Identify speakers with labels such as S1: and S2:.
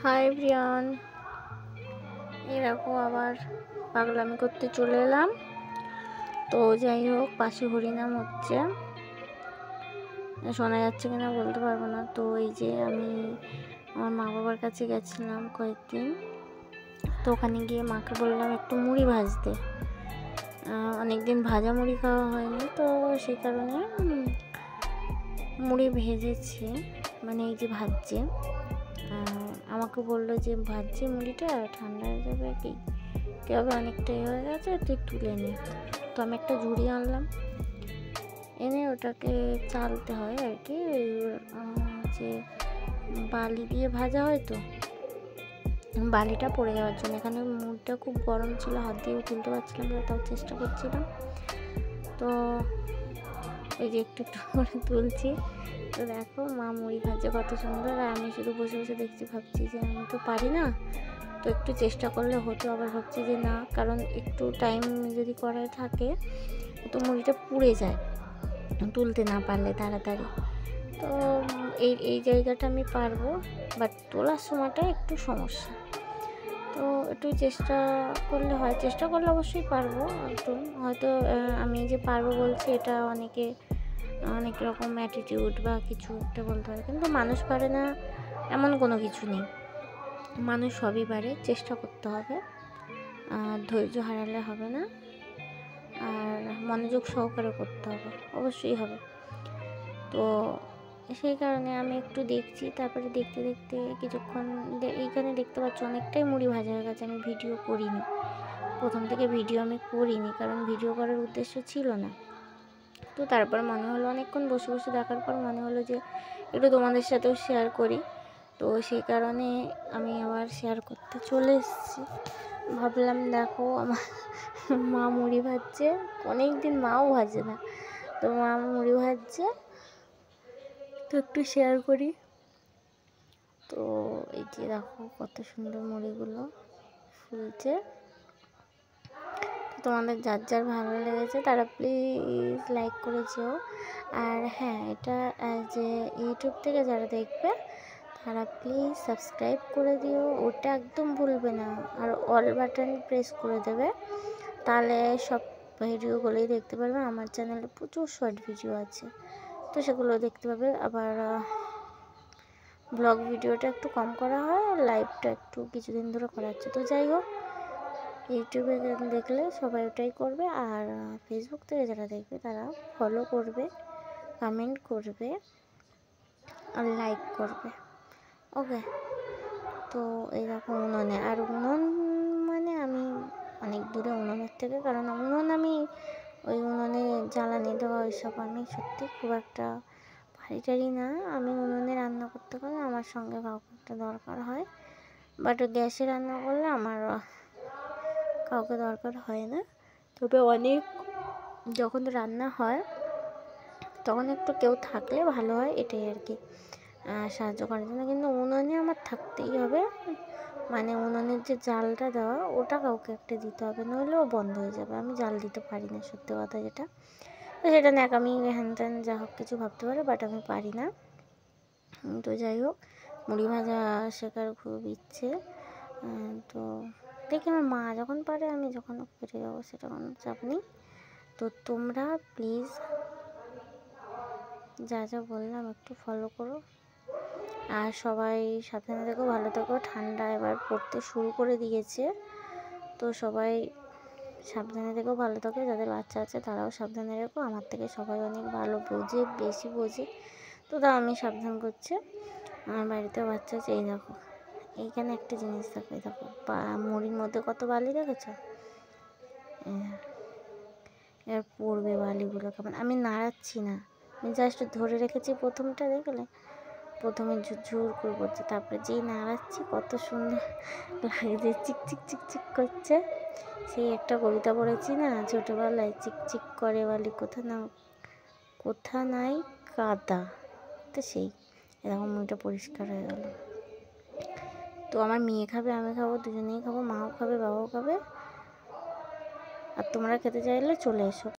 S1: Hi everyone, এরকম আবার পাগলামি করতে চলে এলাম। তো যাই হোক, পাশে হরিনাম হচ্ছে, শোনা যাচ্ছে কিনা বলতে পারবো না। তো এই যে আমি আমার মা বাবার কাছে গেছিলাম কয়েকদিন, তো ওখানে গিয়ে মাকে বললাম একটু মুড়ি ভাজতে। অনেকদিন ভাজা মুড়ি খাওয়া হয়নি, তো সেই কারণে মুড়ি ভেজেছে, মানে এই যে ভাজছে। আমাকে বললো যে ভাজছে মুড়িটা ঠান্ডা হয়ে যাবে, কি হবে, অনেকটাই হয়ে গেছে, তুই তুলে নে। তো আমি একটা ঝুড়ি আনলাম, এনে ওটাকে চালতে হয় আর কি, যে বালি দিয়ে ভাজা হয়, তো বালিটা পড়ে যাওয়ার জন্য। এখানে মুড়িটা খুব গরম ছিল, হাত দিয়েও তুলতে পারছিলাম না, তাও চেষ্টা করছিলাম। তো ওই যে একটু একটু করে তুলছি। তো দেখো মা মুড়ি ভাজছে কত সুন্দর, আর আমি শুধু বসে বসে দেখছি, ভাবছি যে আমি তো পারি না, তো একটু চেষ্টা করলে হতো। আবার ভাবছি যে না, কারণ একটু টাইম যদি করায় থাকে তো মুড়িটা পুড়ে যায় তুলতে না পারলে তাড়াতাড়ি। তো এই জায়গাটা আমি পারবো, বাট তোলার সময়টা একটু সমস্যা। তো একটু চেষ্টা করলে হয়, চেষ্টা করলে অবশ্যই পারবো। একটু হয়তো আমি যে পারবো বলছি, এটা অনেক রকম অ্যাটিটিউড বা কিছু একটা বলতে পারে, কিন্তু মানুষ পারে না এমন কোনো কিছু নেই, মানুষ সবই পারে। চেষ্টা করতে হবে, ধৈর্য হারালে হবে না, আর মনোযোগ সহকারে করতে হবে, অবশ্যই হবে। তো সেই কারণে আমি একটু দেখছি, তারপরে দেখতে দেখতে কিছুক্ষণ এইখানে দেখতে পাচ্ছি অনেকটাই মুড়ি ভাজা হয়ে গেছে। আমি ভিডিও করিনি, প্রথম থেকে ভিডিও আমি করিনি, কারণ ভিডিও করার উদ্দেশ্য ছিল না। তো তারপর মনে হলো, অনেকক্ষণ বসে বসে দেখার পর মনে হলো যে একটু তোমাদের সাথেও শেয়ার করি। তো সেই কারণে আমি আবার শেয়ার করতে চলে এসেছি। ভাবলাম দেখো আমার মা মুড়ি ভাজছে, অনেক দিন মাও ভাজে না, তো মা মুড়ি ভাজছে, তো একটু শেয়ার করি। তো এই যে দেখো কত সুন্দর মুড়িগুলো ফুলছে। তোমাদের যার যার ভালো লেগেছে তারা প্লিজ লাইক করে যেও। আর হ্যাঁ, এটা যে ইউটিউব থেকে যারা দেখবে তারা প্লিজ সাবস্ক্রাইব করে দিও, ওটা একদম ভুলবে না। আর অল বাটন প্রেস করে দেবে, তাহলে সব ভিডিওগুলোই দেখতে পারবে। আমার চ্যানেলে প্রচুর শর্ট ভিডিও আছে, তো সেগুলো দেখতে পাবে। আবার ব্লগ ভিডিওটা একটু কম করা হয়, আর লাইভটা একটু কিছুদিন ধরে করা হচ্ছে। তো যাই হোক, ইউটিউবে দেখলে সবাই ওটাই করবে, আর ফেসবুক থেকে যারা দেখবে তারা ফলো করবে, কমেন্ট করবে, আর লাইক করবে, ওকে। তো এইরকম উনুনে, আর উনুন মানে আমি অনেক দূরে উনুনের থেকে, কারণ আমি ওই উনুনে জ্বালানি দেওয়া ওইসব আমি সত্যি খুব একটা পারি না। আমি উনুনে রান্না করতে গেলে আমার সঙ্গে কাউকে একটা দরকার হয়, বাট গ্যাসে রান্না করলে আমার কাউকে দরকার হয় না। তবে অনেক যখন রান্না হয় তখন একটু কেউ থাকলে ভালো হয়, এটাই আর কি, সাহায্য করার জন্য। কিন্তু উনুনে আমার থাকতেই হবে, মানে উনুনের যে জালটা দেওয়া ওটা কাউকে একটা দিতে হবে, নইলে ও বন্ধ হয়ে যাবে। আমি জাল দিতে পারি না, সত্যি কথা যেটা। তো সেটা ন্যাকামি হ্যান ত্যান যা হোক কিছু ভাবতে পারে, বাট আমি পারি না। তো যাই হোক, মুড়ি ভাজা শেখার খুব ইচ্ছে। তো দেখি আমার মা যখন পারে আমি যখন পেরে যাবো, সেটা কোনো চাপ নেই। তো তোমরা প্লিজ যা যা বললাম একটু ফলো করো, আর সবাই সাবধানে থেকো, ভালো থেকো। ঠান্ডা এবার পড়তে শুরু করে দিয়েছে, তো সবাই সাবধানে থেকো, ভালো থাকো। যাদের বাচ্চা আছে তারাও সাবধানে রেখো। আমার থেকে সবাই অনেক ভালো বোঝে, বেশি বোঝে, তো তাও আমি সাবধান করছি। আমার বাড়িতেও বাচ্চা আছে। এই দেখো, এইখানে একটা জিনিস দেখো, এই দেখো মুড়ির মধ্যে কত বালি দেখেছো, এবার পড়বে বালিগুলো কেমন। আমি নাড়াচ্ছি না, আমি জাস্ট ধরে রেখেছি। প্রথমটা দেখলে, প্রথমে ঝুরঝুর করে পড়ছে, তারপরে যেই নাড়াচ্ছি কত সুন্দর লাগছে, চিকচিক চিকচিক করছে। সেই একটা কবিতা পড়েছি না ছোটোবেলায়, চিকচিক করে বালি কোথা নাই কাদা, তো সেই এরকম মুড়িটা পরিষ্কার হয়ে গেল। তো আমার মেয়ে খাবে, আমি খাবো, দুজনেই খাবো, মাও খাবে, বাবাও খাবে। আর তোমরা খেতে চাইলে চলে এসো।